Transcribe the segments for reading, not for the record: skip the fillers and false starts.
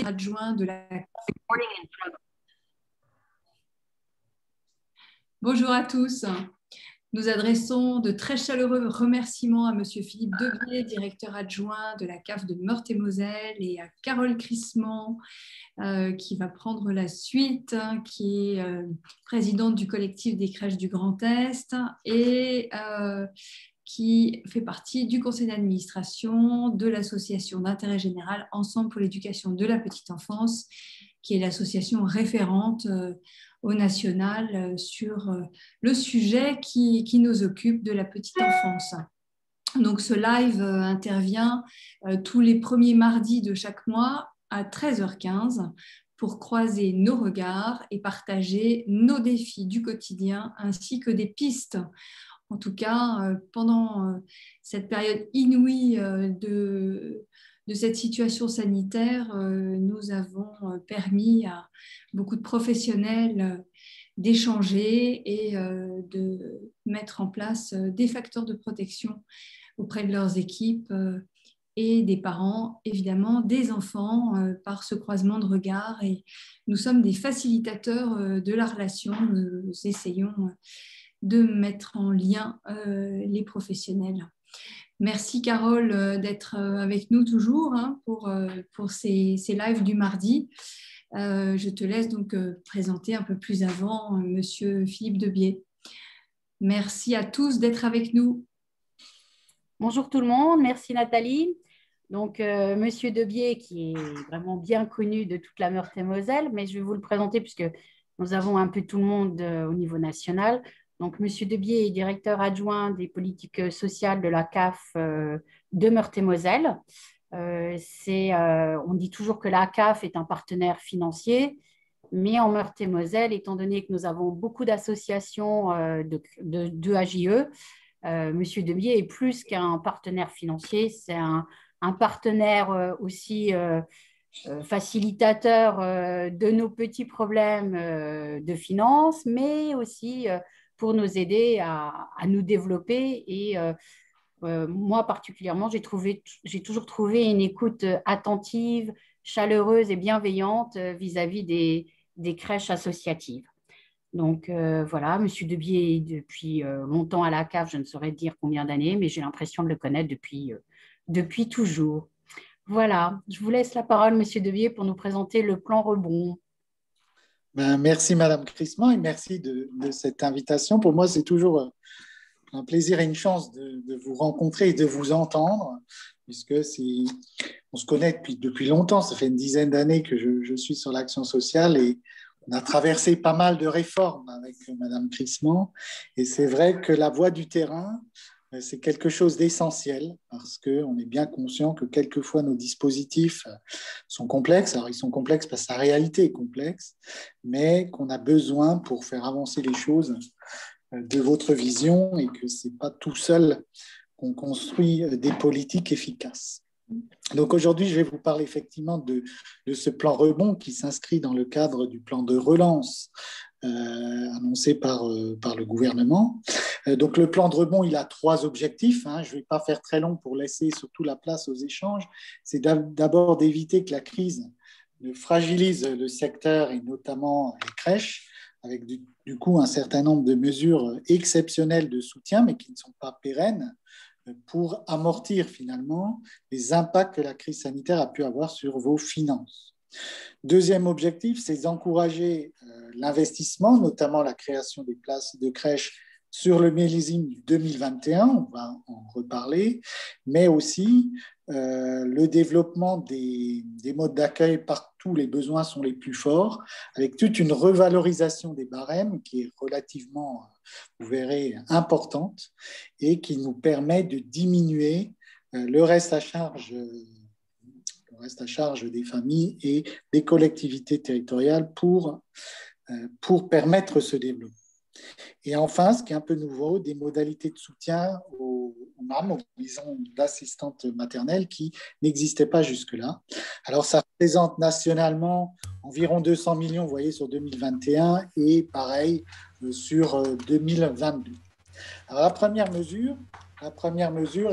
adjoint de la... Bonjour à tous. Nous adressons de très chaleureux remerciements à Monsieur Philippe Debier, directeur adjoint de la CAF de Meurthe-et-Moselle, et à Carole Crissement, qui va prendre la suite, qui est présidente du collectif des crèches du Grand Est et qui fait partie du conseil d'administration de l'association d'intérêt général Ensemble pour l'éducation de la petite enfance, qui est l'association référente au national sur le sujet qui nous occupe de la petite enfance. Donc ce live intervient tous les premiers mardis de chaque mois à 13h15 pour croiser nos regards et partager nos défis du quotidien ainsi que des pistes. En tout cas, pendant cette période inouïe de cette situation sanitaire, nous avons permis à beaucoup de professionnels d'échanger et de mettre en place des facteurs de protection auprès de leurs équipes et des parents, évidemment, des enfants, par ce croisement de regards. Et nous sommes des facilitateurs de la relation. Nous essayons de mettre en lien les professionnels. Merci Carole d'être avec nous toujours pour ces lives du mardi. Je te laisse donc présenter un peu plus avant Monsieur Philippe Debier. Merci à tous d'être avec nous. Bonjour tout le monde, merci Nathalie. Donc, Monsieur Debier, qui est vraiment bien connu de toute la Meurthe-et-Moselle, mais je vais vous le présenter puisque nous avons un peu tout le monde au niveau national. Donc, Monsieur Debier est directeur adjoint des politiques sociales de la CAF de Meurthe-et-Moselle. On dit toujours que la CAF est un partenaire financier, mais en Meurthe-et-Moselle, étant donné que nous avons beaucoup d'associations de AJE, Monsieur Debier est plus qu'un partenaire financier, c'est un partenaire aussi facilitateur de nos petits problèmes de finances, mais aussi pour nous aider à nous développer. Et moi particulièrement, j'ai toujours trouvé une écoute attentive, chaleureuse et bienveillante vis-à-vis des crèches associatives. Donc voilà, Monsieur Debier est depuis longtemps à la CAF, je ne saurais dire combien d'années, mais j'ai l'impression de le connaître depuis toujours. Voilà, je vous laisse la parole, Monsieur Debier, pour nous présenter le plan rebond. Merci Madame Crissement et merci de cette invitation. Pour moi, c'est toujours un plaisir et une chance de vous rencontrer et de vous entendre, puisque on se connaît depuis longtemps, ça fait une dizaine d'années que je suis sur l'action sociale et on a traversé pas mal de réformes avec Madame Crissement, et c'est vrai que la voix du terrain, c'est quelque chose d'essentiel parce qu'on est bien conscient que quelquefois nos dispositifs sont complexes. Alors, ils sont complexes parce que la réalité est complexe, mais qu'on a besoin pour faire avancer les choses de votre vision et que ce n'est pas tout seul qu'on construit des politiques efficaces. Donc aujourd'hui, je vais vous parler effectivement de ce plan rebond qui s'inscrit dans le cadre du plan de relance annoncé par le gouvernement. Donc le plan de rebond, il a 3 objectifs. Je ne vais pas faire très long pour laisser surtout la place aux échanges. C'est d'abord d'éviter que la crise ne fragilise le secteur et notamment les crèches, avec du coup un certain nombre de mesures exceptionnelles de soutien, mais qui ne sont pas pérennes, pour amortir finalement les impacts que la crise sanitaire a pu avoir sur vos finances. Deuxième objectif, c'est d'encourager l'investissement, notamment la création des places de crèche sur le millésime 2021, on va en reparler, mais aussi le développement des modes d'accueil partout où les besoins sont les plus forts, avec toute une revalorisation des barèmes qui est relativement, vous verrez, importante et qui nous permet de diminuer le reste à charge des familles et des collectivités territoriales pour permettre ce développement. Et enfin, ce qui est un peu nouveau, des modalités de soutien aux mamans, aux maisons d'assistantes maternelles qui n'existaient pas jusque-là. Alors, ça représente nationalement environ 200 millions, vous voyez, sur 2021 et pareil sur 2022. Alors, la première mesure,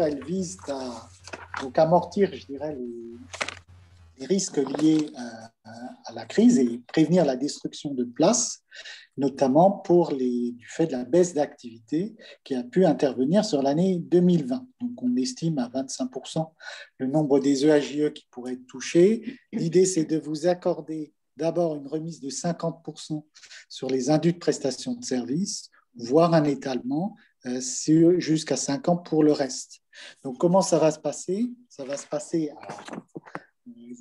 elle vise à amortir, je dirais, les risques liés à la crise et prévenir la destruction de places, notamment du fait de la baisse d'activité qui a pu intervenir sur l'année 2020. Donc, on estime à 25% le nombre des EAJE qui pourraient être touchés. L'idée, c'est de vous accorder d'abord une remise de 50% sur les indus de prestation de services, voire un étalement jusqu'à 5 ans pour le reste. Donc, comment ça va se passer? Ça va se passer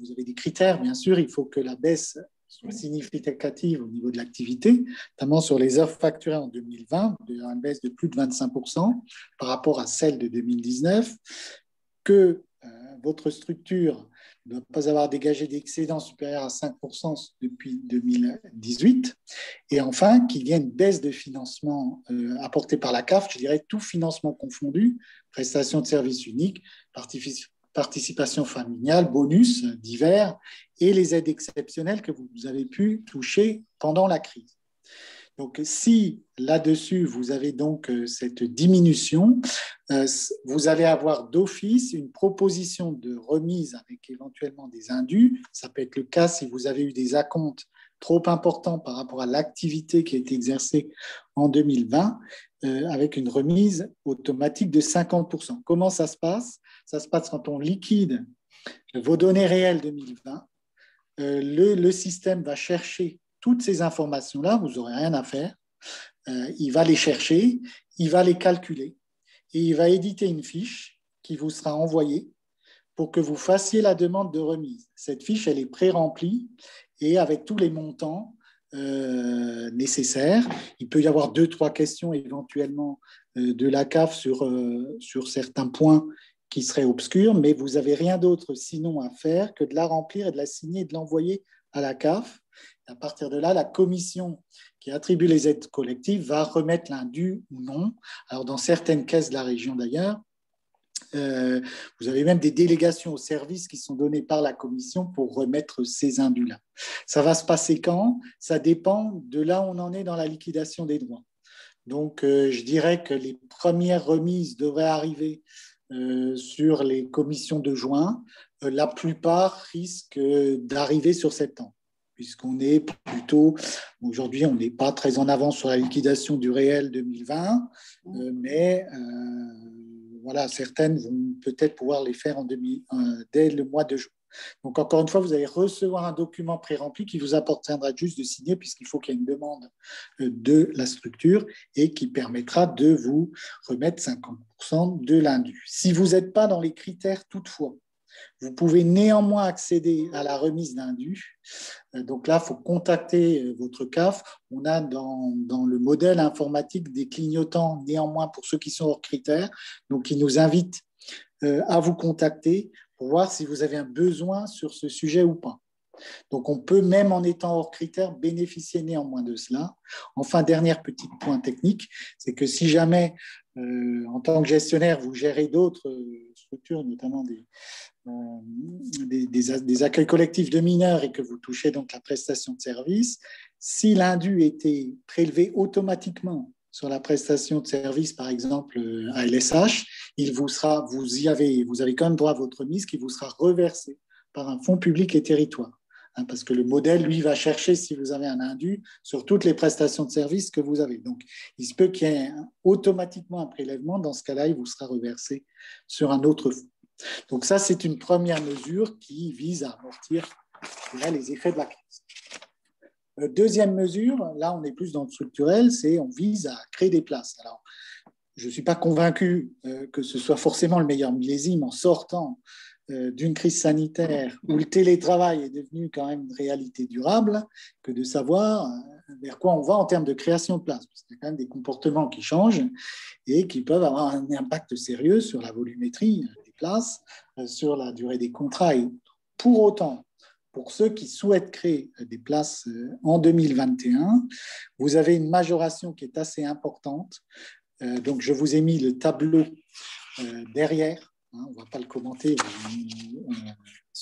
vous avez des critères, bien sûr. Il faut que la baisse soit significative au niveau de l'activité, notamment sur les heures facturées en 2020, une baisse de plus de 25% par rapport à celle de 2019, que votre structure ne doit pas avoir dégagé d'excédents supérieurs à 5% depuis 2018, et enfin qu'il y ait une baisse de financement apportée par la CAF, je dirais tout financement confondu, prestations de services uniques, participation familiale, bonus divers et les aides exceptionnelles que vous avez pu toucher pendant la crise. Donc, si là-dessus, vous avez donc cette diminution, vous allez avoir d'office une proposition de remise avec éventuellement des indus. Ça peut être le cas si vous avez eu des acomptes trop importants par rapport à l'activité qui a été exercée en 2020, avec une remise automatique de 50%. Comment ça se passe? Ça se passe quand on liquide vos données réelles 2020. Le système va chercher toutes ces informations-là, vous n'aurez rien à faire. Il va les chercher, il va les calculer et il va éditer une fiche qui vous sera envoyée pour que vous fassiez la demande de remise. Cette fiche, elle est pré-remplie et avec tous les montants nécessaires. Il peut y avoir 2-3 questions éventuellement de la CAF sur certains points qui seraient obscurs, mais vous n'avez rien d'autre sinon à faire que de la remplir et de la signer et de l'envoyer à la CAF. À partir de là, la commission qui attribue les aides collectives va remettre l'indu ou non. Alors, dans certaines caisses de la région d'ailleurs, vous avez même des délégations aux services qui sont données par la commission pour remettre ces indus-là. Ça va se passer quand? Ça dépend de là où on en est dans la liquidation des droits. Donc, je dirais que les premières remises devraient arriver sur les commissions de juin. La plupart risquent d'arriver sur septembre, puisqu'on est plutôt, aujourd'hui, on n'est pas très en avance sur la liquidation du réel 2020, mais voilà, certaines vont peut-être pouvoir les faire dès le mois de juin. Donc, encore une fois, vous allez recevoir un document pré-rempli qui vous appartiendra juste de signer, puisqu'il faut qu'il y ait une demande de la structure et qui permettra de vous remettre 50% de l'indu. Si vous n'êtes pas dans les critères toutefois, vous pouvez néanmoins accéder à la remise d'indu. Donc là, il faut contacter votre CAF. On a dans le modèle informatique des clignotants, néanmoins pour ceux qui sont hors critères, donc ils nous invitent à vous contacter pour voir si vous avez un besoin sur ce sujet ou pas. Donc, on peut, même en étant hors critères, bénéficier néanmoins de cela. Enfin, dernier petit point technique, c'est que si jamais, en tant que gestionnaire, vous gérez d'autres structures, notamment des accueils collectifs de mineurs et que vous touchez donc la prestation de service, si l'indu était prélevé automatiquement sur la prestation de service, par exemple à LSH, vous avez quand même droit à votre remise qui vous sera reversée par un fonds public et territoire. Parce que le modèle, lui, va chercher si vous avez un indu sur toutes les prestations de services que vous avez. Donc, il se peut qu'il y ait automatiquement un prélèvement. Dans ce cas-là, il vous sera reversé sur un autre fonds. Donc, ça, c'est une première mesure qui vise à amortir les effets de la crise. Deuxième mesure, là, on est plus dans le structurel, c'est on vise à créer des places. Alors, je ne suis pas convaincu que ce soit forcément le meilleur millésime en sortant d'une crise sanitaire où le télétravail est devenu quand même une réalité durable, que de savoir vers quoi on va en termes de création de places. Parce qu'il y a quand même des comportements qui changent et qui peuvent avoir un impact sérieux sur la volumétrie des places, sur la durée des contrats. Et pour autant, pour ceux qui souhaitent créer des places en 2021, vous avez une majoration qui est assez importante. Donc, je vous ai mis le tableau derrière. On ne va pas le commenter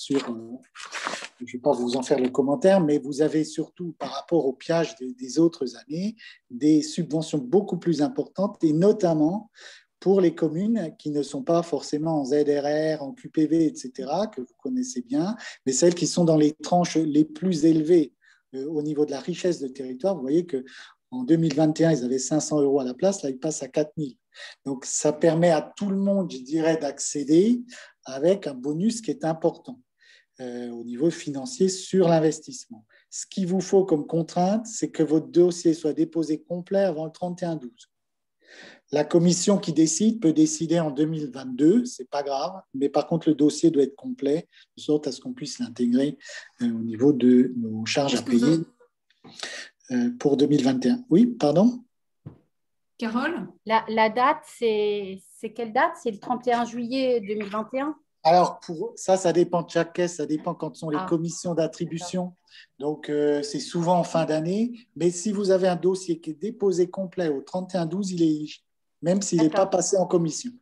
je ne vais pas vous en faire le commentaire, mais vous avez surtout, par rapport au piage des autres années, des subventions beaucoup plus importantes et notamment pour les communes qui ne sont pas forcément en ZRR, en QPV, etc., que vous connaissez bien, mais celles qui sont dans les tranches les plus élevées au niveau de la richesse de territoire. Vous voyez qu'en 2021, ils avaient 500 € à la place, là, ils passent à 4 000. Donc, ça permet à tout le monde, je dirais, d'accéder avec un bonus qui est important au niveau financier sur l'investissement. Ce qu'il vous faut comme contrainte, c'est que votre dossier soit déposé complet avant le 31/12. La commission qui décide peut décider en 2022, ce n'est pas grave, mais par contre, le dossier doit être complet, de sorte à ce qu'on puisse l'intégrer au niveau de nos charges à payer pour 2021. Oui, pardon? Carole? La date, c'est quelle date? C'est le 31 juillet 2021? Alors, ça dépend de chaque caisse, ça dépend quand sont les commissions d'attribution. Donc, c'est souvent en fin d'année. Mais si vous avez un dossier qui est déposé complet au 31/12, il est éligible, même s'il n'est pas passé en commission.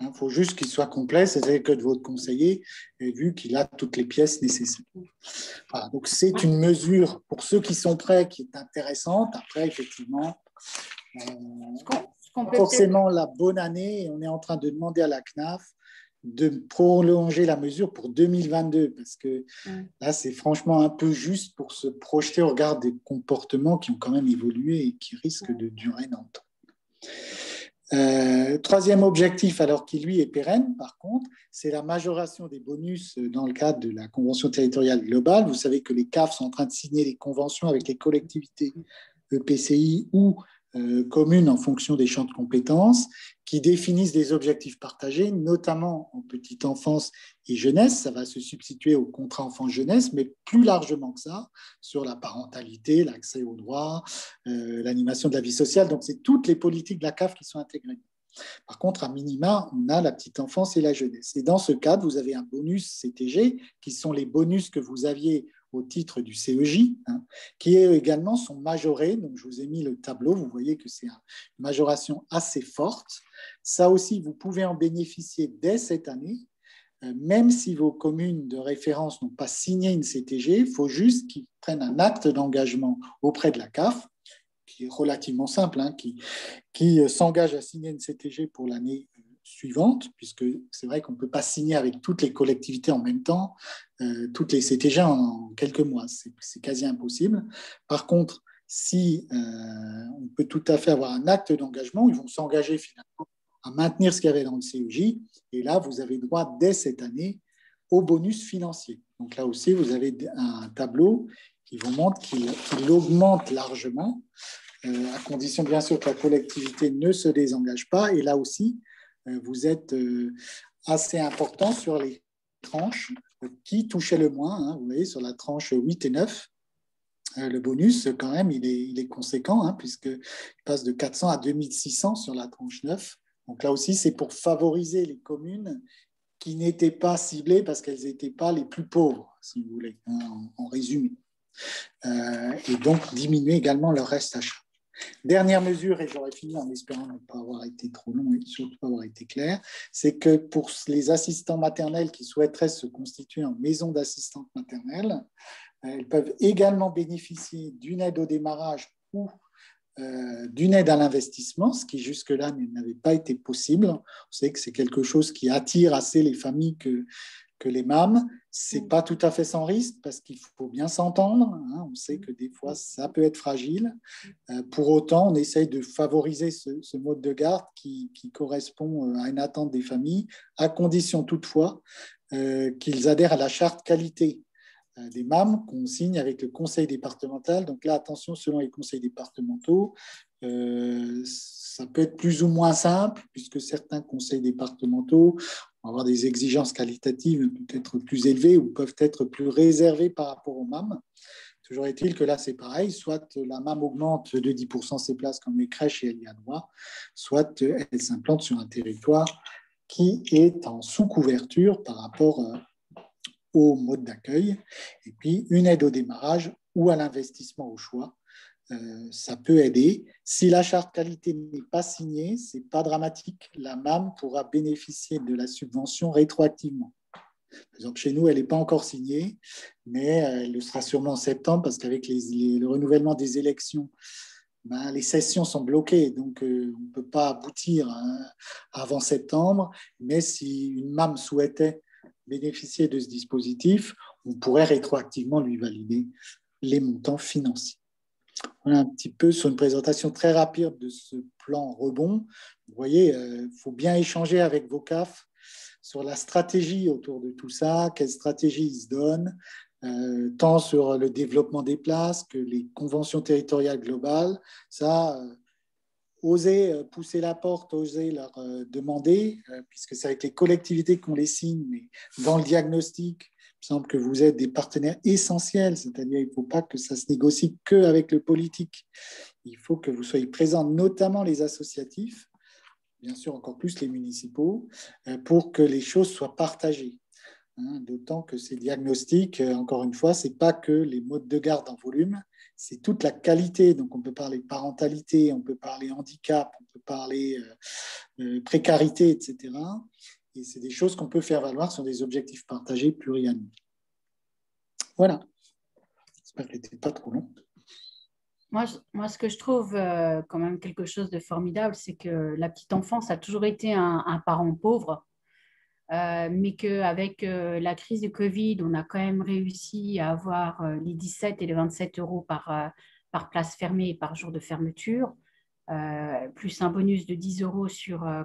Il faut juste qu'il soit complet, c'est-à-dire que de votre conseiller, vu qu'il a toutes les pièces nécessaires. Voilà, donc, c'est une mesure pour ceux qui sont prêts qui est intéressante. Après, effectivement, forcément la bonne année, on est en train de demander à la CNAF de prolonger la mesure pour 2022, parce que là, c'est franchement un peu juste pour se projeter au regard des comportements qui ont quand même évolué et qui risquent de durer dans le temps. Troisième objectif, alors qui lui est pérenne, par contre, c'est la majoration des bonus dans le cadre de la Convention territoriale globale. Vous savez que les CAF sont en train de signer des conventions avec les collectivités EPCI ou communes en fonction des champs de compétences, qui définissent des objectifs partagés, notamment en petite enfance et jeunesse. Ça va se substituer au contrat enfant-jeunesse, mais plus largement que ça, sur la parentalité, l'accès aux droits, l'animation de la vie sociale. Donc, c'est toutes les politiques de la CAF qui sont intégrées. Par contre, à minima, on a la petite enfance et la jeunesse. Et dans ce cadre, vous avez un bonus CTG, qui sont les bonus que vous aviez au titre du CEJ, qui également sont majorés. Donc, je vous ai mis le tableau. Vous voyez que c'est une majoration assez forte. Ça aussi, vous pouvez en bénéficier dès cette année, même si vos communes de référence n'ont pas signé une CTG. Il faut juste qu'ils prennent un acte d'engagement auprès de la CAF, qui est relativement simple, qui s'engage à signer une CTG pour l'année suivante, puisque c'est vrai qu'on ne peut pas signer avec toutes les collectivités en même temps, toutes les CTG en quelques mois, c'est quasi impossible. Par contre, si on peut tout à fait avoir un acte d'engagement, ils vont s'engager finalement à maintenir ce qu'il y avait dans le CEJ, et là, vous avez droit dès cette année au bonus financier. Donc là aussi, vous avez un tableau qui vous montre qu'il augmente largement, à condition bien sûr que la collectivité ne se désengage pas. Et là aussi, vous êtes assez important sur les tranches qui touchaient le moins. Vous voyez, sur la tranche 8 et 9, le bonus, quand même, il est conséquent, puisqu'il passe de 400 à 2600 sur la tranche 9. Donc là aussi, c'est pour favoriser les communes qui n'étaient pas ciblées parce qu'elles n'étaient pas les plus pauvres, si vous voulez, en résumé. Et donc diminuer également leur reste à charge. Dernière mesure, et j'aurais fini en espérant ne pas avoir été trop long et surtout avoir été clair, c'est que pour les assistants maternels qui souhaiteraient se constituer en maison d'assistante maternelle, elles peuvent également bénéficier d'une aide au démarrage ou d'une aide à l'investissement, ce qui jusque-là n'avait pas été possible. On sait que c'est quelque chose qui attire assez les familles que les MAM. Ce n'est pas tout à fait sans risque parce qu'il faut bien s'entendre. On sait que des fois, ça peut être fragile. Pour autant, on essaye de favoriser ce mode de garde qui correspond à une attente des familles, à condition toutefois qu'ils adhèrent à la charte qualité des MAM qu'on signe avec le conseil départemental. Donc là, attention, selon les conseils départementaux, ça peut être plus ou moins simple, puisque certains conseils départementaux vont avoir des exigences qualitatives peut-être plus élevées ou peuvent être plus réservées par rapport aux MAM. Toujours est-il que là, c'est pareil, soit la MAM augmente de 10% ses places comme les crèches et elle y a droit, soit elle s'implante sur un territoire qui est en sous-couverture par rapport au mode d'accueil. Et puis, une aide au démarrage ou à l'investissement au choix, ça peut aider. Si la charte qualité n'est pas signée, ce n'est pas dramatique. La MAM pourra bénéficier de la subvention rétroactivement. Par exemple, chez nous, elle n'est pas encore signée, mais elle le sera sûrement en septembre parce qu'avec le renouvellement des élections les sessions sont bloquées, donc on ne peut pas aboutir avant septembre. Mais si une MAM souhaitait bénéficier de ce dispositif, on pourrait rétroactivement lui valider les montants financiers. Voilà un petit peu sur une présentation très rapide de ce plan rebond. Vous voyez, il faut bien échanger avec vos CAF sur la stratégie autour de tout ça, quelle stratégie ils se donnent, tant sur le développement des places que les conventions territoriales globales. Ça, oser pousser la porte, oser leur demander, puisque c'est avec les collectivités qu'on les signe, mais dans le diagnostic, il me semble que vous êtes des partenaires essentiels, c'est-à-dire il ne faut pas que ça se négocie qu'avec le politique. Il faut que vous soyez présents, notamment les associatifs, bien sûr encore plus les municipaux, pour que les choses soient partagées. D'autant que ces diagnostics, encore une fois, ce n'est pas que les modes de garde en volume, c'est toute la qualité. Donc, on peut parler parentalité, on peut parler handicap, on peut parler précarité, etc. Et c'est des choses qu'on peut faire valoir sur des objectifs partagés pluriannuels. Voilà. J'espère que ce n'était pas trop long. Moi, ce que je trouve quand même quelque chose de formidable, c'est que la petite enfance a toujours été un parent pauvre. Mais qu'avec la crise du Covid, on a quand même réussi à avoir les 17 et les 27 euros par place fermée et par jour de fermeture, plus un bonus de 10 euros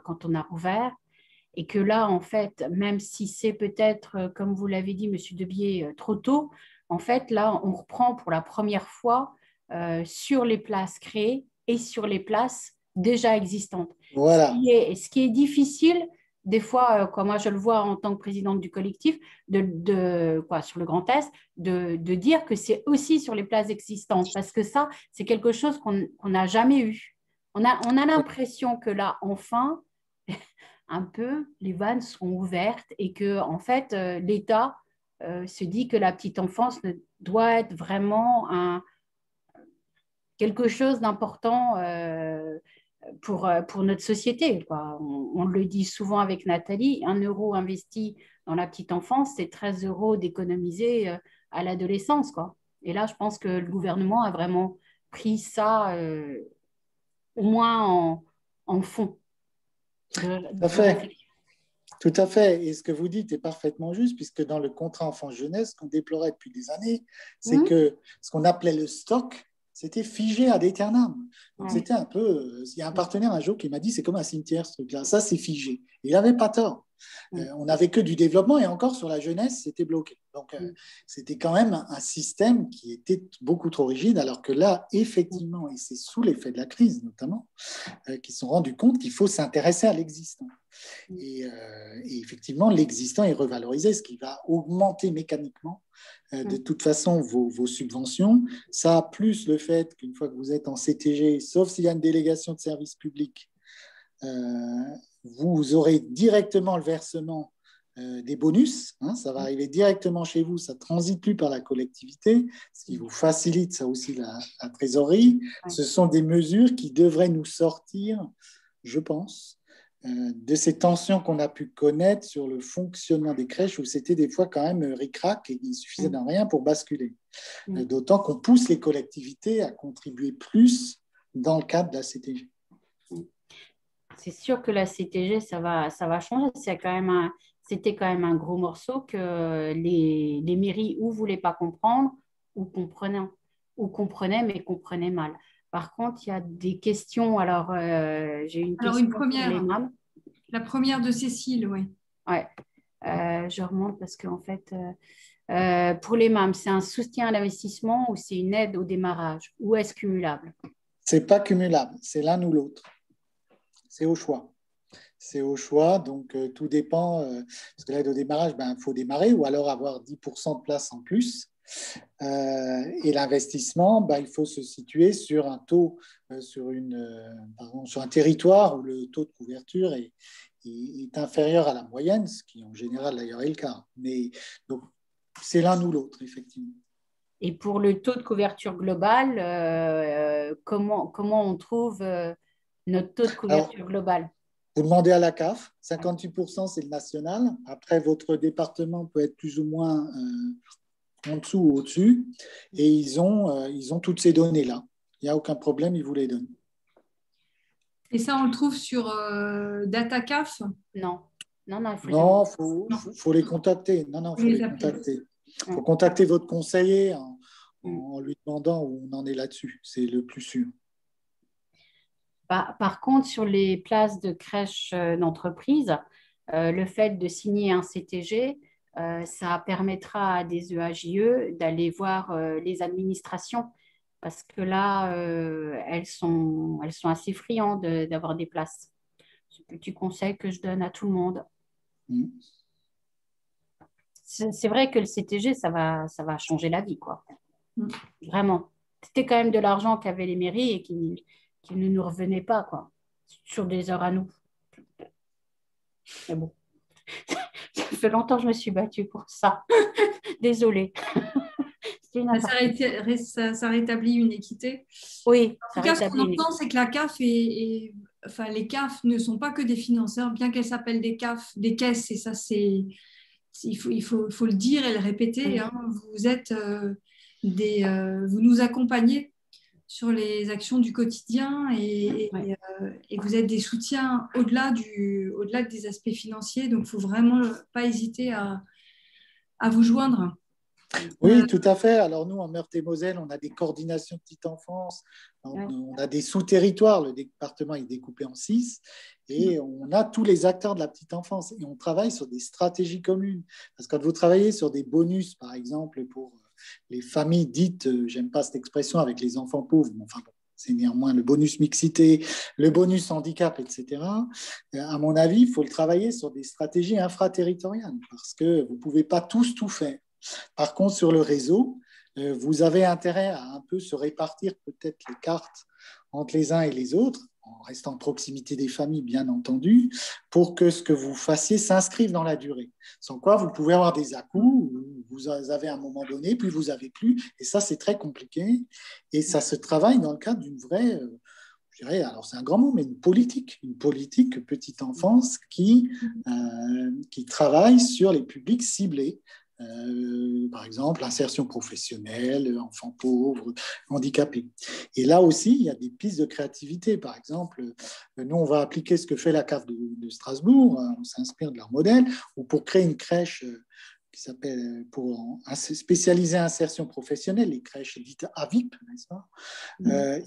quand on a rouvert. Et que là, en fait, même si c'est peut-être, comme vous l'avez dit, Monsieur Debier, trop tôt, en fait, là, on reprend pour la première fois sur les places créées et sur les places déjà existantes. Voilà. Ce qui est difficile, des fois, comme moi je le vois en tant que présidente du collectif, sur le Grand Est, de dire que c'est aussi sur les places existantes, parce que ça, c'est quelque chose qu'on n'a jamais eu. On a l'impression que là, enfin, un peu, les vannes sont ouvertes et que, en fait, l'État se dit que la petite enfance doit être vraiment quelque chose d'important pour notre société, quoi. On le dit souvent avec Nathalie, 1 euro investi dans la petite enfance, c'est 13 euros d'économiser à l'adolescence, quoi. Et là, je pense que le gouvernement a vraiment pris ça au moins en fond. Tout à fait. Tout à fait. Et ce que vous dites est parfaitement juste, puisque dans le contrat enfance-jeunesse qu'on déplorait depuis des années, c'est que ce qu'on appelait le stock, c'était figé ad aeternam. Donc c'était un peu... Il y a un partenaire un jour qui m'a dit, c'est comme un cimetière ce truc-là, ça c'est figé. Et il n'avait pas tort. On n'avait que du développement et encore sur la jeunesse, c'était bloqué. Donc c'était quand même un système qui était beaucoup trop rigide, alors que là, effectivement, et c'est sous l'effet de la crise notamment, qu'ils se sont rendus compte qu'il faut s'intéresser à l'existant. Et effectivement, l'existant est revalorisé, ce qui va augmenter mécaniquement de toute façon vos subventions. Ça, plus le fait qu'une fois que vous êtes en CTG, sauf s'il y a une délégation de service public, vous aurez directement le versement des bonus. Ça va arriver directement chez vous, ça ne transite plus par la collectivité, ce qui vous facilite ça aussi la trésorerie. Ce sont des mesures qui devraient nous sortir, je pense, de ces tensions qu'on a pu connaître sur le fonctionnement des crèches où c'était des fois quand même ric-rac et il suffisait d'un rien pour basculer. D'autant qu'on pousse les collectivités à contribuer plus dans le cadre de la CTG. C'est sûr que la CTG, ça va changer. C'était quand même un gros morceau que les mairies ou ne voulaient pas comprendre ou comprenaient, mais comprenaient mal. Par contre, il y a des questions. Alors, j'ai une question pour les MAM. La première de Cécile, oui. Ouais. Je remonte parce qu'en fait, pour les MAM, c'est un soutien à l'investissement ou c'est une aide au démarrage ou est-ce cumulable? Ce n'est pas cumulable, c'est l'un ou l'autre. C'est au choix. C'est au choix, donc tout dépend. Parce que l'aide au démarrage, il faut démarrer ou alors avoir 10% de place en plus. Et l'investissement, il faut se situer sur un taux, sur un territoire où le taux de couverture est inférieur à la moyenne, ce qui en général d'ailleurs est le cas. Mais donc, c'est l'un ou l'autre, effectivement. Et pour le taux de couverture global, comment on trouve notre taux de couverture global? Vous demandez à la CAF, 58% c'est le national. Après, votre département peut être plus ou moins en dessous ou au-dessus. Et ils ont toutes ces données-là. il n'y a aucun problème, ils vous les donnent. Et ça, on le trouve sur DataCaf? Non, non, il faut Non, non. faut les contacter. Non, faut Les les appeler. contacter. Il faut contacter votre conseiller Mm. en lui demandant où on en est là-dessus. C'est le plus sûr. Par contre, sur les places de crèche d'entreprise, le fait de signer un CTG, ça permettra à des EAJE d'aller voir les administrations parce que là, elles sont assez friandes d'avoir des places. C'est un petit conseil que je donne à tout le monde. Mm. C'est vrai que le CTG, ça va changer la vie, quoi. Mm. Vraiment. C'était quand même de l'argent qu'avaient les mairies et qui ne nous revenait pas, quoi, sur des heures à nous. Mais bon, ça fait longtemps que je me suis battue pour ça. Désolée. Ça rétablit une équité. Oui, En ça tout cas, ce qu'on rétablit une entend, c'est que la CAF enfin, les CAF ne sont pas que des financeurs, bien qu'elles s'appellent des CAF, des caisses, et ça, il faut le dire et le répéter. Hein. Vous êtes vous nous accompagnez sur les actions du quotidien et vous êtes des soutiens au-delà des aspects financiers. Donc, il ne faut vraiment pas hésiter à vous joindre. Oui, tout à fait. Alors nous, en Meurthe-et-Moselle, on a des coordinations de petite enfance, on a des sous-territoires, le département est découpé en 6, et on a tous les acteurs de la petite enfance, et on travaille sur des stratégies communes. Parce que quand vous travaillez sur des bonus, par exemple, pour les familles dites, j'aime pas cette expression, avec les enfants pauvres, mais enfin bon, c'est néanmoins le bonus mixité, le bonus handicap, etc. À mon avis, il faut le travailler sur des stratégies infraterritoriales, parce que vous ne pouvez pas tous tout faire. Par contre, sur le réseau, vous avez intérêt à un peu se répartir peut-être les cartes entre les uns et les autres, en restant en proximité des familles, bien entendu, pour que ce que vous fassiez s'inscrive dans la durée. Sans quoi, vous pouvez avoir des à-coups, vous avez à un moment donné, puis vous n'avez plus, et ça, c'est très compliqué. Et ça se travaille dans le cadre d'une vraie, je dirais, alors c'est un grand mot, mais une politique petite enfance qui travaille sur les publics ciblés. Par exemple, insertion professionnelle, enfants pauvres, handicapés. Et là aussi, il y a des pistes de créativité. Par exemple, nous, on va appliquer ce que fait la CAF de Strasbourg, on s'inspire de leur modèle, ou pour créer une crèche qui s'appelle, pour spécialiser insertion professionnelle, les crèches dites AVIP, n'est-ce pas ?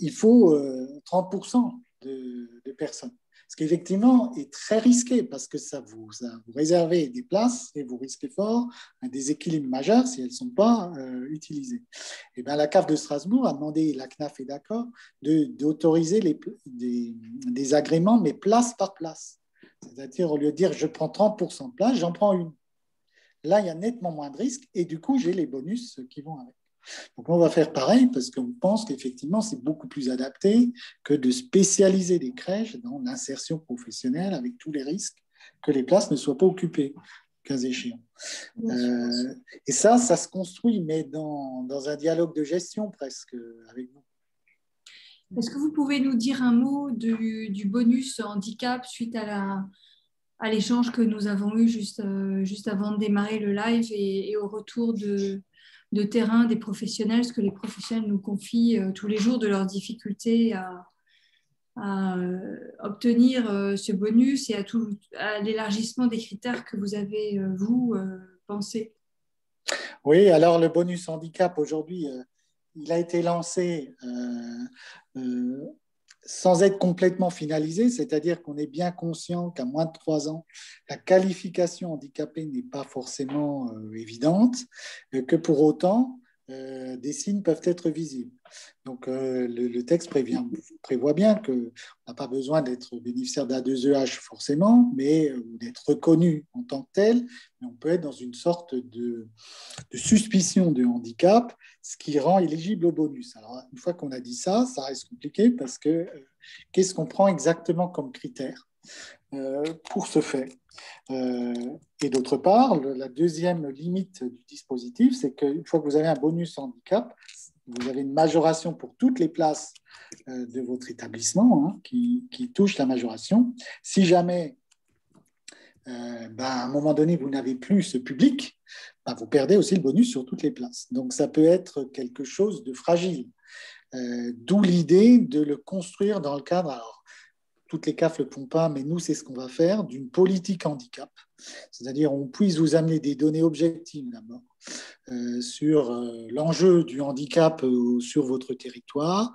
Il faut 30% de personnes. Ce qui effectivement est très risqué parce que vous réservez des places et vous risquez fort un déséquilibre majeur si elles ne sont pas utilisées. Et bien, la CAF de Strasbourg a demandé, la CNAF est d'accord, d'autoriser des agréments, mais place par place. C'est-à-dire, au lieu de dire je prends 30% de place, j'en prends une. Là, il y a nettement moins de risques et du coup, j'ai les bonus qui vont avec. Donc, on va faire pareil parce qu'on pense qu'effectivement, c'est beaucoup plus adapté que de spécialiser les crèches dans l'insertion professionnelle avec tous les risques que les places ne soient pas occupées, cas échéant. Et ça se construit, mais dans un dialogue de gestion presque avec vous. Est-ce que vous pouvez nous dire un mot du bonus handicap suite à l'échange que nous avons eu juste avant de démarrer le live et au retour de terrain des professionnels, ce que les professionnels nous confient tous les jours de leurs difficultés à obtenir ce bonus et à l'élargissement des critères que vous avez, vous, pensé. Oui, alors le bonus handicap aujourd'hui, il a été lancé sans être complètement finalisé, c'est-à-dire qu'on est bien conscient qu'à moins de 3 ans, la qualification handicapée n'est pas forcément évidente, que pour autant, des signes peuvent être visibles. Donc, le texte prévoit bien qu'on n'a pas besoin d'être bénéficiaire d'A2EH forcément, mais d'être reconnu en tant que tel, mais on peut être dans une sorte de suspicion de handicap, ce qui rend éligible au bonus. Alors, une fois qu'on a dit ça, ça reste compliqué parce que qu'est-ce qu'on prend exactement comme critère pour ce fait. Et d'autre part, la deuxième limite du dispositif, c'est qu'une fois que vous avez un bonus handicap, vous avez une majoration pour toutes les places de votre établissement qui touche la majoration. Si jamais, à un moment donné, vous n'avez plus ce public, vous perdez aussi le bonus sur toutes les places. Donc, ça peut être quelque chose de fragile. D'où l'idée de le construire dans le cadre, alors toutes les CAF ne le font pas, mais nous, c'est ce qu'on va faire, d'une politique handicap. C'est-à-dire on puisse vous amener des données objectives d'abord sur l'enjeu du handicap sur votre territoire.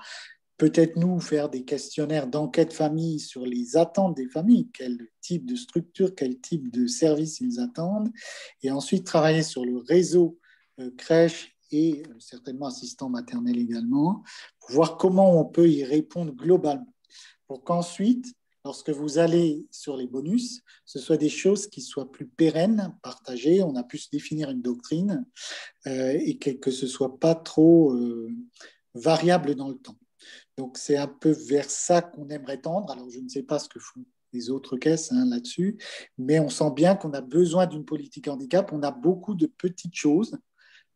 Peut-être nous faire des questionnaires d'enquête famille sur les attentes des familles, quel type de structure, quel type de service ils attendent, et ensuite travailler sur le réseau crèche et certainement assistant maternel également, pour voir comment on peut y répondre globalement. Pour qu'ensuite, lorsque vous allez sur les bonus, ce soit des choses qui soient plus pérennes, partagées, on a pu se définir une doctrine et que ce ne soit pas trop variable dans le temps. Donc, c'est un peu vers ça qu'on aimerait tendre. Alors, je ne sais pas ce que font les autres caisses là-dessus, mais on sent bien qu'on a besoin d'une politique handicap. On a beaucoup de petites choses,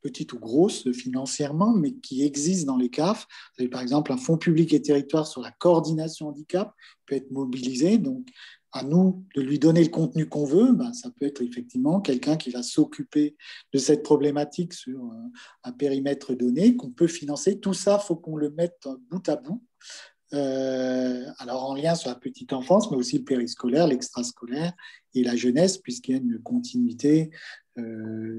petites ou grosses financièrement, mais qui existent dans les CAF. Vous avez par exemple un fonds public et territoire sur la coordination handicap qui peut être mobilisé. Donc, à nous de lui donner le contenu qu'on veut. Ça peut être effectivement quelqu'un qui va s'occuper de cette problématique sur un périmètre donné, qu'on peut financer. Tout ça, il faut qu'on le mette bout à bout. Alors en lien sur la petite enfance, mais aussi le périscolaire, l'extrascolaire et la jeunesse, puisqu'il y a une continuité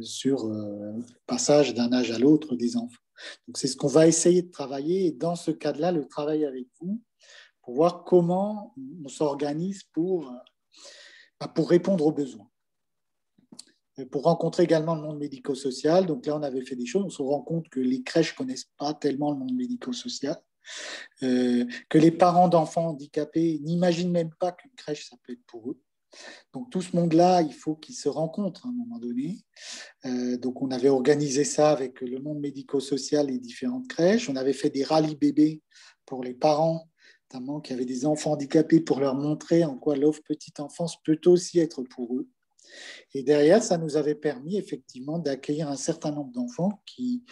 sur le passage d'un âge à l'autre des enfants. Donc c'est ce qu'on va essayer de travailler, et dans ce cadre-là, le travail avec vous, pour voir comment on s'organise pour répondre aux besoins. Pour rencontrer également le monde médico-social. Donc là, on avait fait des choses. On se rend compte que les crèches ne connaissent pas tellement le monde médico-social, que les parents d'enfants handicapés n'imaginent même pas qu'une crèche, ça peut être pour eux. Donc tout ce monde-là, il faut qu'ils se rencontrent à un moment donné. Donc on avait organisé ça avec le monde médico-social et différentes crèches. On avait fait des rallyes bébés pour les parents, notamment qui avaient des enfants handicapés, pour leur montrer en quoi l'offre petite enfance peut aussi être pour eux. Et derrière, ça nous avait permis effectivement d'accueillir un certain nombre d'enfants qui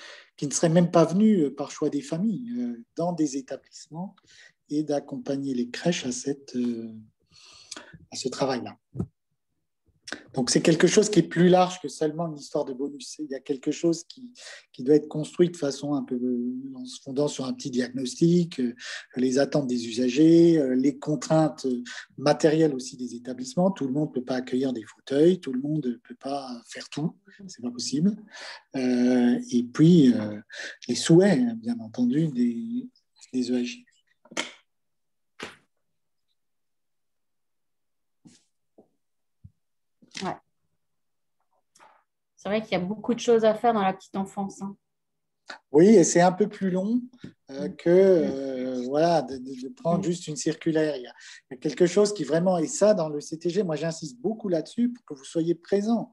ne seraient même pas venus par choix des familles dans des établissements, et d'accompagner les crèches à ce travail-là. Donc, c'est quelque chose qui est plus large que seulement une histoire de bonus. Il y a quelque chose qui doit être construit de façon un peu en se fondant sur un petit diagnostic, les attentes des usagers, les contraintes matérielles aussi des établissements. Tout le monde ne peut pas accueillir des fauteuils, tout le monde ne peut pas faire tout, c'est pas possible. Et puis, les souhaits, bien entendu, des EAG. Ouais. C'est vrai qu'il y a beaucoup de choses à faire dans la petite enfance. Oui, et c'est un peu plus long que voilà, de prendre juste une circulaire. Il y a quelque chose qui vraiment, et ça dans le CTG, moi j'insiste beaucoup là-dessus pour que vous soyez présents.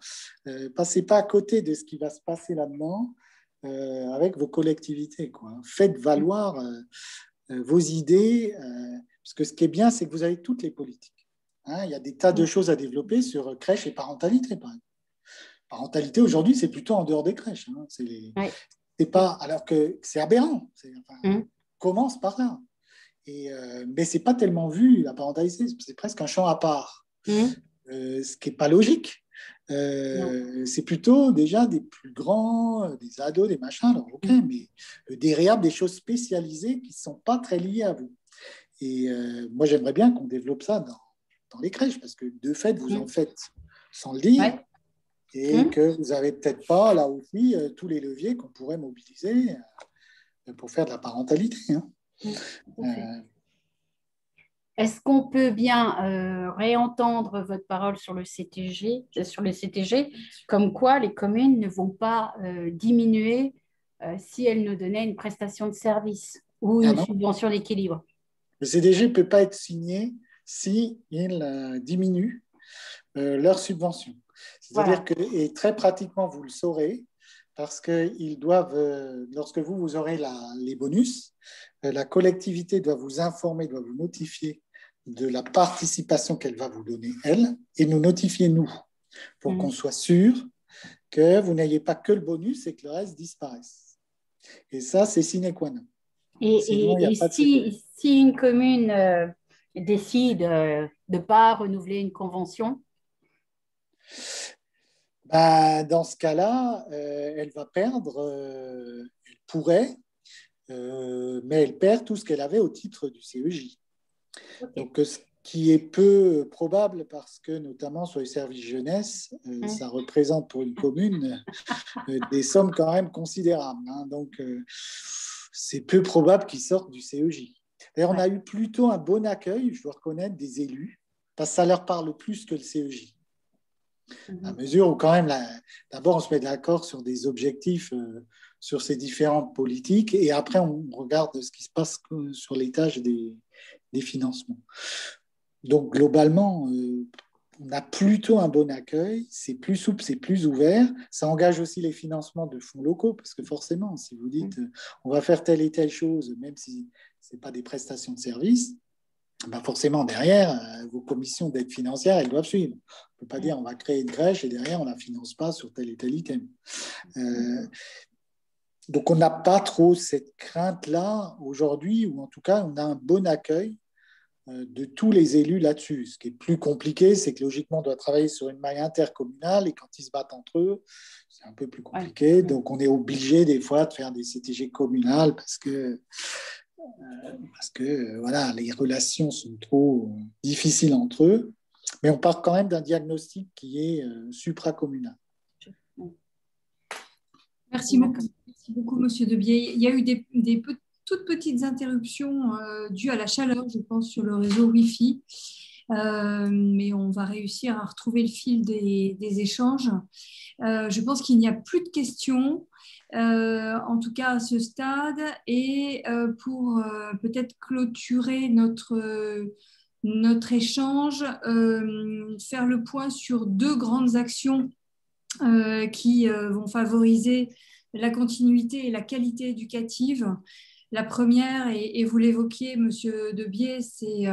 Passez pas à côté de ce qui va se passer là-dedans avec vos collectivités, quoi. Faites valoir vos idées, parce que ce qui est bien, c'est que vous avez toutes les politiques. Il y a des tas de choses à développer sur crèche et parentalité, par exemple. Parentalité, aujourd'hui, c'est plutôt en dehors des crèches. C'est pas, alors que c'est aberrant. Commence par là. Mais c'est pas tellement vu, la parentalité. C'est presque un champ à part. Ce qui n'est pas logique. C'est plutôt déjà des plus grands, des ados, des machins, alors ok, mais des réhab, des choses spécialisées qui ne sont pas très liées à vous. Et moi, j'aimerais bien qu'on développe ça dans les crèches, parce que de fait, vous en faites sans le dire. Ouais. Et que vous n'avez peut-être pas, là aussi, tous les leviers qu'on pourrait mobiliser pour faire de la parentalité. Est-ce qu'on peut bien réentendre votre parole sur le CTG, comme quoi les communes ne vont pas diminuer si elles nous donnaient une prestation de service ou une subvention d'équilibre? Le CTG ne peut pas être signé s'ils diminuent leur subvention. C'est-à-dire que, et très pratiquement, vous le saurez, parce qu'ils doivent, lorsque vous aurez les bonus, la collectivité doit vous informer, doit vous notifier de la participation qu'elle va vous donner, elle, et nous notifier, nous, pour qu'on soit sûr que vous n'ayez pas que le bonus et que le reste disparaisse. Et ça, c'est sine qua non. Et si une commune décide de ne pas renouveler une convention, dans ce cas-là, elle va perdre, elle pourrait mais elle perd tout ce qu'elle avait au titre du CEJ. Ok. Donc, ce qui est peu probable parce que, notamment sur les services jeunesse, ça représente pour une commune des sommes quand même considérables. Hein. Donc, c'est peu probable qu'ils sortent du CEJ. D'ailleurs, on a eu plutôt un bon accueil, je dois reconnaître, des élus, parce que ça leur parle plus que le CEJ. À mesure où quand même, d'abord, on se met d'accord sur des objectifs sur ces différentes politiques, et après, on regarde ce qui se passe sur l'étage des financements. Donc, globalement, on a plutôt un bon accueil, c'est plus souple, c'est plus ouvert. Ça engage aussi les financements de fonds locaux, parce que forcément, si vous dites on va faire telle et telle chose, même si ce n'est pas des prestations de services, ben forcément, derrière, vos commissions d'aide financière, elles doivent suivre. On ne peut pas dire on va créer une crèche et derrière, on ne la finance pas sur tel et tel item. Donc, on n'a pas trop cette crainte-là aujourd'hui, ou en tout cas, on a un bon accueil de tous les élus là-dessus. Ce qui est plus compliqué, c'est que logiquement, on doit travailler sur une maille intercommunale et quand ils se battent entre eux, c'est un peu plus compliqué. Donc, on est obligé des fois de faire des CTG communales parce que voilà, les relations sont trop difficiles entre eux. Mais on part quand même d'un diagnostic qui est supracommunal. Merci beaucoup, Monsieur Debier. Il y a eu des toutes petites interruptions dues à la chaleur, je pense, sur le réseau Wi-Fi. Mais on va réussir à retrouver le fil des échanges. Je pense qu'il n'y a plus de questions, en tout cas à ce stade. Et pour peut-être clôturer notre échange, faire le point sur deux grandes actions qui vont favoriser la continuité et la qualité éducative. La première, et vous l'évoquiez, Monsieur Debier, c'est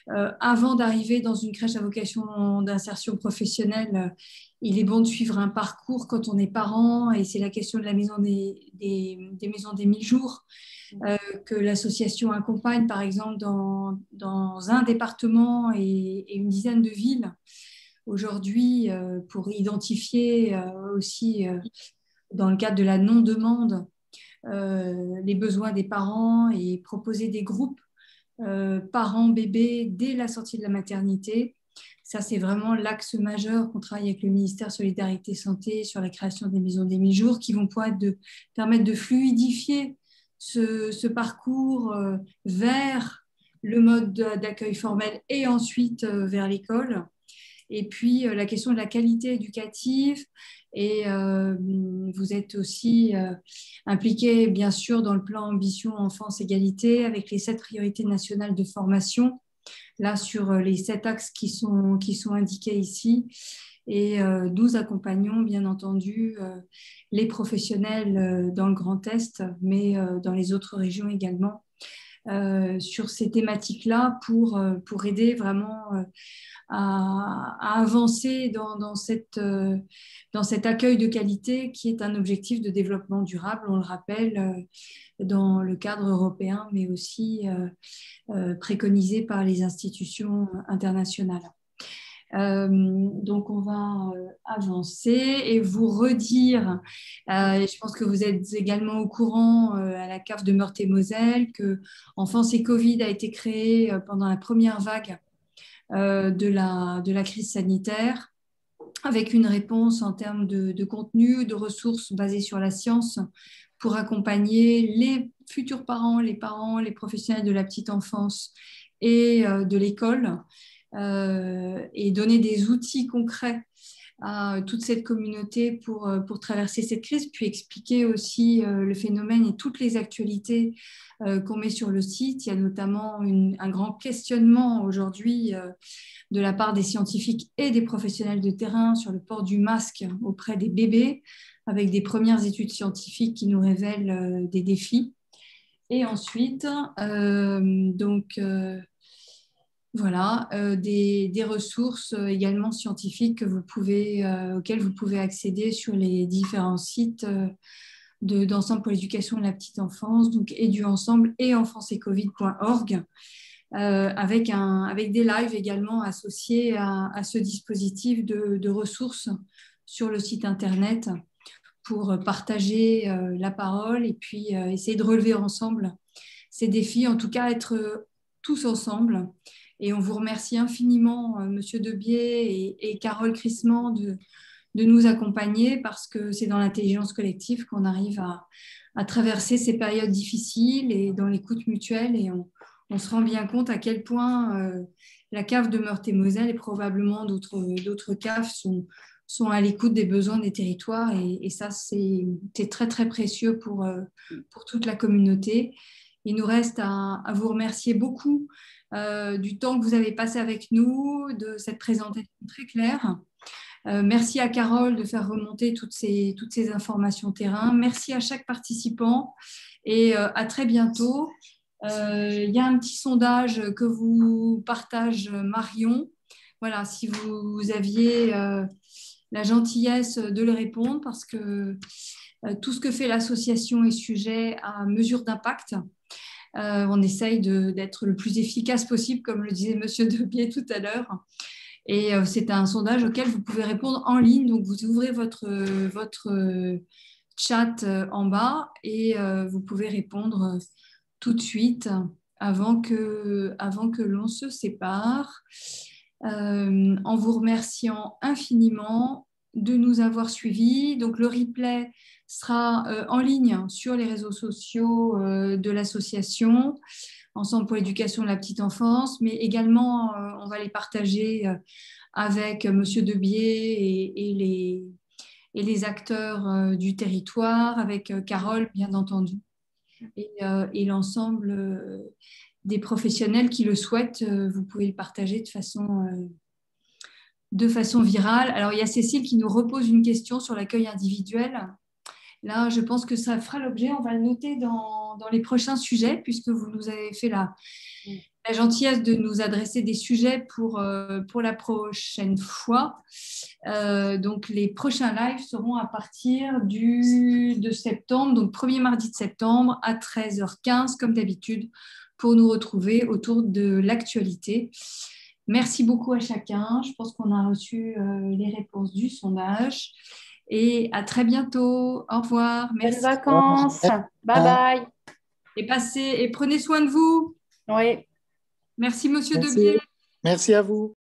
avant d'arriver dans une crèche à vocation d'insertion professionnelle, il est bon de suivre un parcours quand on est parent, et c'est la question de la maison des maisons des 1000 jours que l'association accompagne, par exemple, dans un département et une dizaine de villes aujourd'hui pour identifier aussi, dans le cadre de la non-demande, les besoins des parents et proposer des groupes parents-bébés dès la sortie de la maternité. Ça, c'est vraiment l'axe majeur qu'on travaille avec le ministère Solidarité Santé sur la création des maisons des 1000 jours qui vont permettre de fluidifier ce parcours vers le mode d'accueil formel et ensuite vers l'école. Et puis, la question de la qualité éducative. Et vous êtes aussi impliqué, bien sûr, dans le plan Ambition Enfance Égalité avec les 7 priorités nationales de formation, là, sur les 7 axes qui sont indiqués ici. Et nous accompagnons, bien entendu, les professionnels dans le Grand Est, mais dans les autres régions également, sur ces thématiques-là pour aider vraiment à avancer dans cet accueil de qualité qui est un objectif de développement durable, on le rappelle, dans le cadre européen, mais aussi préconisé par les institutions internationales. Donc, on va avancer et vous redire, je pense que vous êtes également au courant à la CAF de Meurthe-et-Moselle que Enfance et Covid a été créé pendant la première vague de la crise sanitaire, avec une réponse en termes de contenu, de ressources basées sur la science pour accompagner les futurs parents, les professionnels de la petite enfance et de l'école, et donner des outils concrets à toute cette communauté pour traverser cette crise, puis expliquer aussi le phénomène et toutes les actualités qu'on met sur le site. Il y a notamment un grand questionnement aujourd'hui de la part des scientifiques et des professionnels de terrain sur le port du masque auprès des bébés, avec des premières études scientifiques qui nous révèlent des défis. Et ensuite, voilà, des ressources également scientifiques auxquelles vous pouvez accéder sur les différents sites d'Ensemble pour l'éducation de la petite enfance, donc EduEnsemble et enfanceetcovid.org, avec des lives également associés à ce dispositif de ressources sur le site internet pour partager la parole et puis essayer de relever ensemble ces défis, en tout cas être tous ensemble. Et on vous remercie infiniment, Monsieur Debier et Carole Crissement, de nous accompagner parce que c'est dans l'intelligence collective qu'on arrive à traverser ces périodes difficiles et dans l'écoute mutuelle. Et on se rend bien compte à quel point la cave de Meurthe-et-Moselle et probablement d'autres caves sont à l'écoute des besoins des territoires. Et ça, c'est très, très précieux pour toute la communauté. Il nous reste à vous remercier beaucoup du temps que vous avez passé avec nous, de cette présentation très claire. Merci à Carole de faire remonter toutes ces informations terrain. Merci à chaque participant et à très bientôt. Il y a un petit sondage que vous partage Marion. Voilà, si vous aviez la gentillesse de le répondre parce que tout ce que fait l'association est sujet à mesure d'impact. On essaye d'être le plus efficace possible, comme le disait Monsieur Debier tout à l'heure. Et c'est un sondage auquel vous pouvez répondre en ligne. Donc, vous ouvrez votre chat en bas et vous pouvez répondre tout de suite avant que l'on se sépare. En vous remerciant infiniment de nous avoir suivis. Donc, le replay sera en ligne sur les réseaux sociaux de l'association Ensemble pour l'éducation de la petite enfance, mais également on va les partager avec Monsieur Debier et les acteurs du territoire, avec Carole bien entendu, et l'ensemble des professionnels qui le souhaitent. Vous pouvez le partager de façon virale. Alors il y a Cécile qui nous repose une question sur l'accueil individuel. Là, je pense que ça fera l'objet, on va le noter dans les prochains sujets, puisque vous nous avez fait la gentillesse de nous adresser des sujets pour la prochaine fois. Donc, les prochains lives seront à partir de septembre, donc premier mardi de septembre à 13h15, comme d'habitude, pour nous retrouver autour de l'actualité. Merci beaucoup à chacun. Je pense qu'on a reçu les réponses du sondage. Et à très bientôt. Au revoir. Merci. Bonnes vacances. Bye bye. Et prenez soin de vous. Oui. Merci, Monsieur Merci. Debier. Merci à vous.